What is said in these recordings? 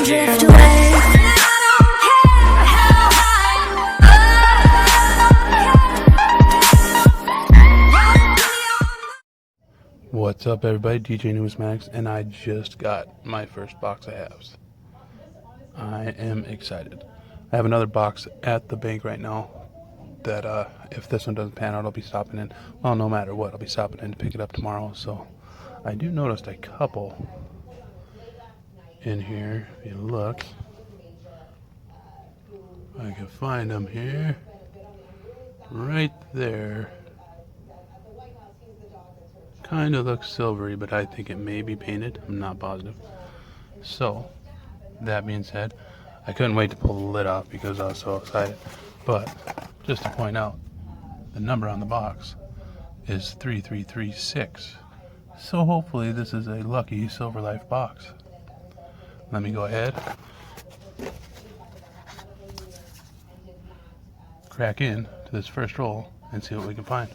and drift away. What's up, everybody? DJ Newsmax, and I just got my first box of halves. I am excited. I have another box at the bank right now that if this one doesn't pan out, I'll be stopping in. Well, no matter what, I'll be stopping in to pick it up tomorrow. So I do notice a couple in here. If you look, I can find them here, right there. Kind of looks silvery, but I think it may be painted. I'm not positive. So, that being said, I couldn't wait to pull the lid off because I was so excited. But, just to point out, the number on the box is 3336. So hopefully this is a lucky Silver Life box. Let me go ahead, crack in to this first roll and see what we can find.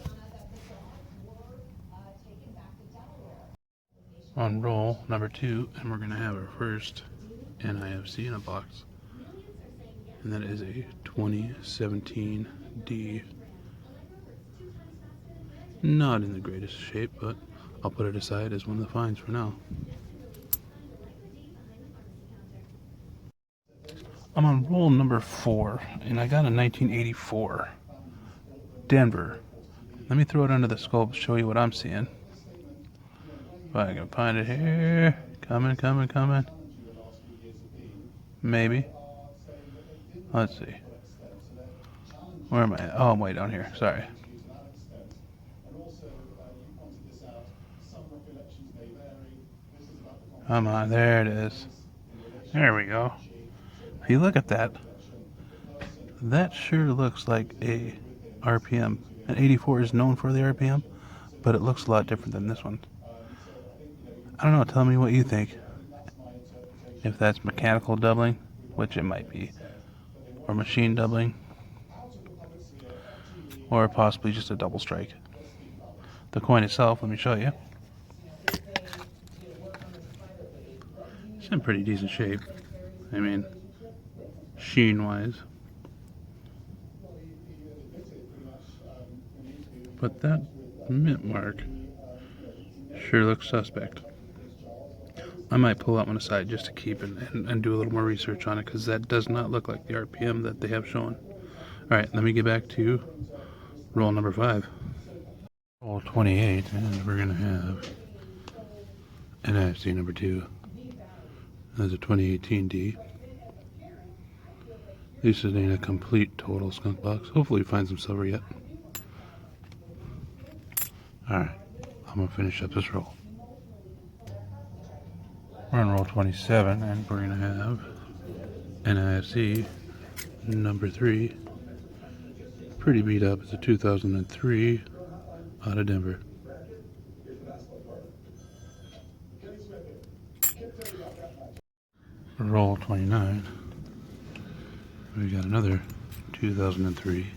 On roll number 2, and we're going to have our first NIFC in a box, and that is a 2017 D. Not in the greatest shape, but I'll put it aside as one of the finds for now. I'm on roll number 4, and I got a 1984 Denver. Let me throw it under the scope, show you what I'm seeing. If I can find it here. Coming. Maybe. Let's see. Where am I? Oh, I'm way down here. Sorry. Come on. There it is. There we go. If you look at that, that sure looks like a RPM. An 84 is known for the RPM, but it looks a lot different than this one. I don't know, tell me what you think. If that's mechanical doubling, which it might be, or machine doubling, or possibly just a double strike. The coin itself, let me show you. It's in pretty decent shape. I mean, sheen-wise. But that mint mark sure looks suspect. I might pull that one aside just to keep it and do a little more research on it, because that does not look like the RPM that they have shown. Alright, let me get back to roll number 5. Roll 28, and we're going to have NIFC number 2. That's a 2018 D. This ain't a complete total skunk box. Hopefully we find some silver yet. Alright, I'm going to finish up this roll. We're on roll 27, and we're going to have NIFC number 3. Pretty beat up. It's a 2003 out of Denver. Roll 29. We got another 2003.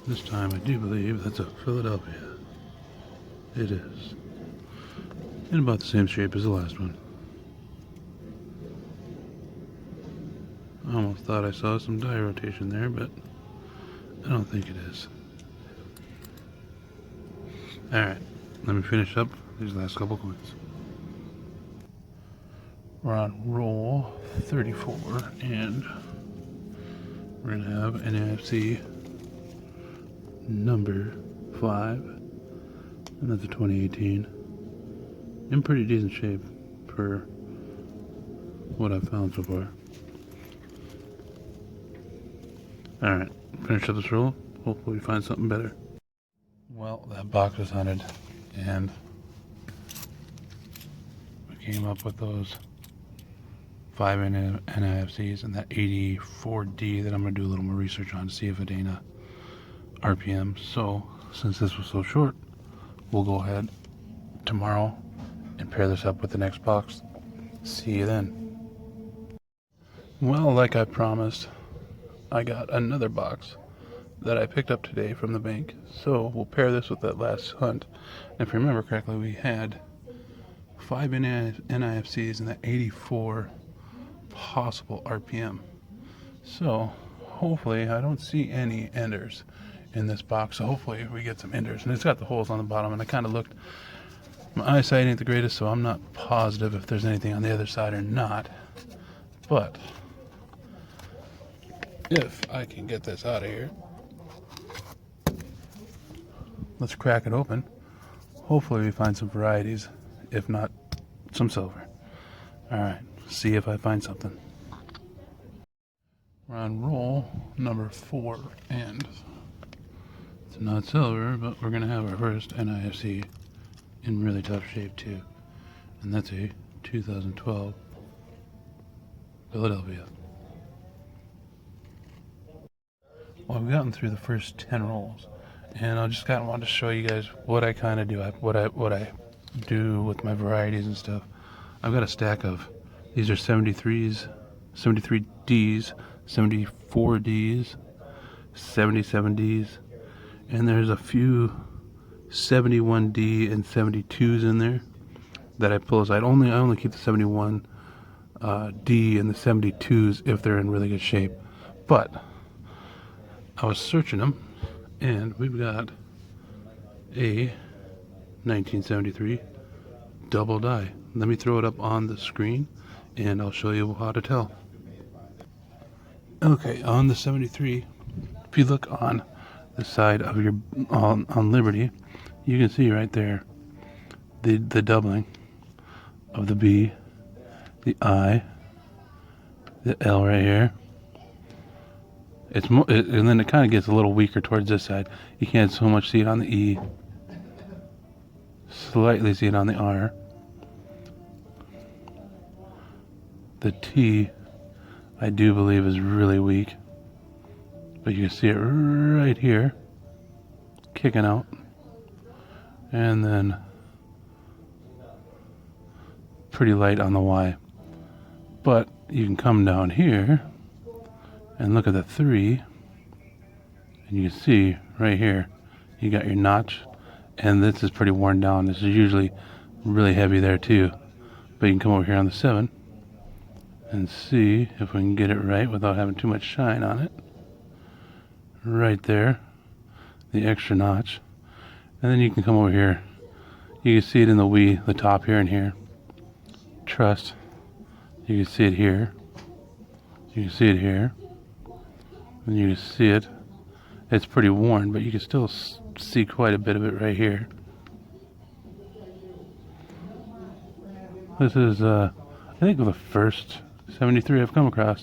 This time I do believe that's a Philadelphia. It is. In about the same shape as the last one. I almost thought I saw some die rotation there, but I don't think it is. Alright, let me finish up these last couple coins. We're on roll 34, and we're going to have NIFC number 5, and that's a 2018. In pretty decent shape for what I've found so far. Alright, finish up this roll. Hopefully we find something better. Well, that box was hunted, and we came up with those 5 NIFCs and that 84D that I'm going to do a little more research on to see if it ain't a RPM. So, since this was so short, we'll go ahead tomorrow and pair this up with the next box. See you then. Well, like I promised, I got another box that I picked up today from the bank. So we'll pair this with that last hunt. And if you remember correctly, we had 5 NIFCs and that 84 possible RPM. So hopefully I don't see any enders in this box, so hopefully we get some enders. And it's got the holes on the bottom, and I kind of looked. My eyesight ain't the greatest, so I'm not positive if there's anything on the other side or not. But if I can get this out of here, let's crack it open. Hopefully we find some varieties, if not some silver. Alright, see if I find something. We're on roll number 4, and it's not silver, but we're going to have our first NIFC in really tough shape too. And that's a 2012 Philadelphia. Well, I've gotten through the first 10 rolls, and I just kind of wanted to show you guys what I kind of do, what I do with my varieties and stuff. I've got a stack of, these are 73s, 73Ds, 74Ds, 77Ds, and there's a few 71D and 72s in there that I pull aside. I only keep the 71D and the 72s if they're in really good shape. But I was searching them, and we've got a 1973 double die. Let me throw it up on the screen, and I'll show you how to tell. Okay, on the 73, if you look on the side of your on Liberty, you can see right there the doubling of the B, the I, the L right here. It's more, and then it kind of gets a little weaker towards this side. You can't so much see it on the E, slightly see it on the R. The T, I do believe, is really weak, but you can see it right here, kicking out, and then pretty light on the Y. But you can come down here and look at the 3, and you can see right here, you got your notch, and this is pretty worn down. This is usually really heavy there too, but you can come over here on the 7 and see if we can get it right without having too much shine on it. Right there, the extra notch. And then you can come over here. You can see it in the top here and here. Trust. You can see it here. You can see it here. And you can see it. It's pretty worn, but you can still see quite a bit of it right here. This is, I think, the first 73 I've come across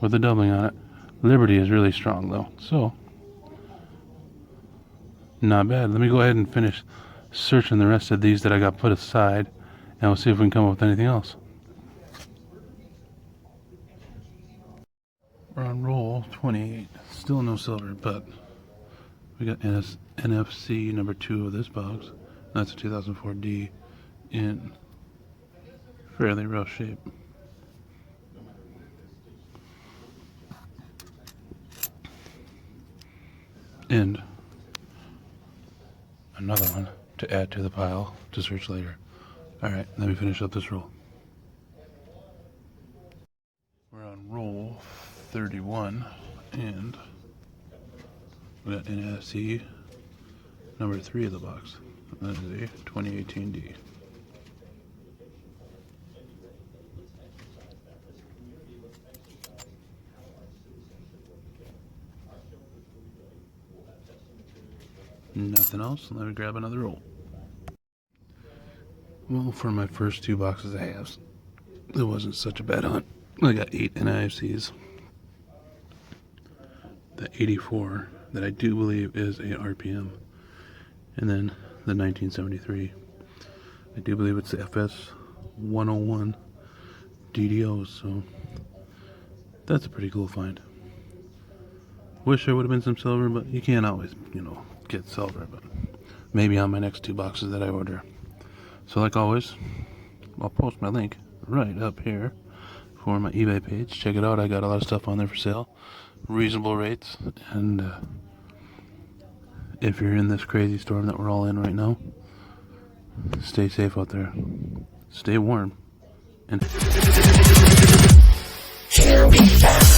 with the doubling on it. Liberty is really strong though, so not bad. Let me go ahead and finish searching the rest of these that I got put aside, and we'll see if we can come up with anything else. We're on roll 28. Still no silver, but we got NFC number 2 of this box. That's a 2004D in fairly rough shape. And another one to add to the pile to search later. Alright, let me finish up this roll. We're on roll 31, and we got NFC number 3 of the box. That is a 2018D. Nothing else. Let me grab another roll. Well, for my first 2 boxes of halves, it wasn't such a bad hunt. I got 8 NIFCs. The 84 that I do believe is a RPM, and then the 1973. I do believe it's the FS 101 DDO, so that's a pretty cool find. Wish there would have been some silver, but you can't always, get silver, but maybe on my next 2 boxes that I order. So like always, I'll post my link right up here for my eBay page. Check it out. I got a lot of stuff on there for sale, reasonable rates, and if you're in this crazy storm that we're all in right now, stay safe out there, stay warm, and Beat down.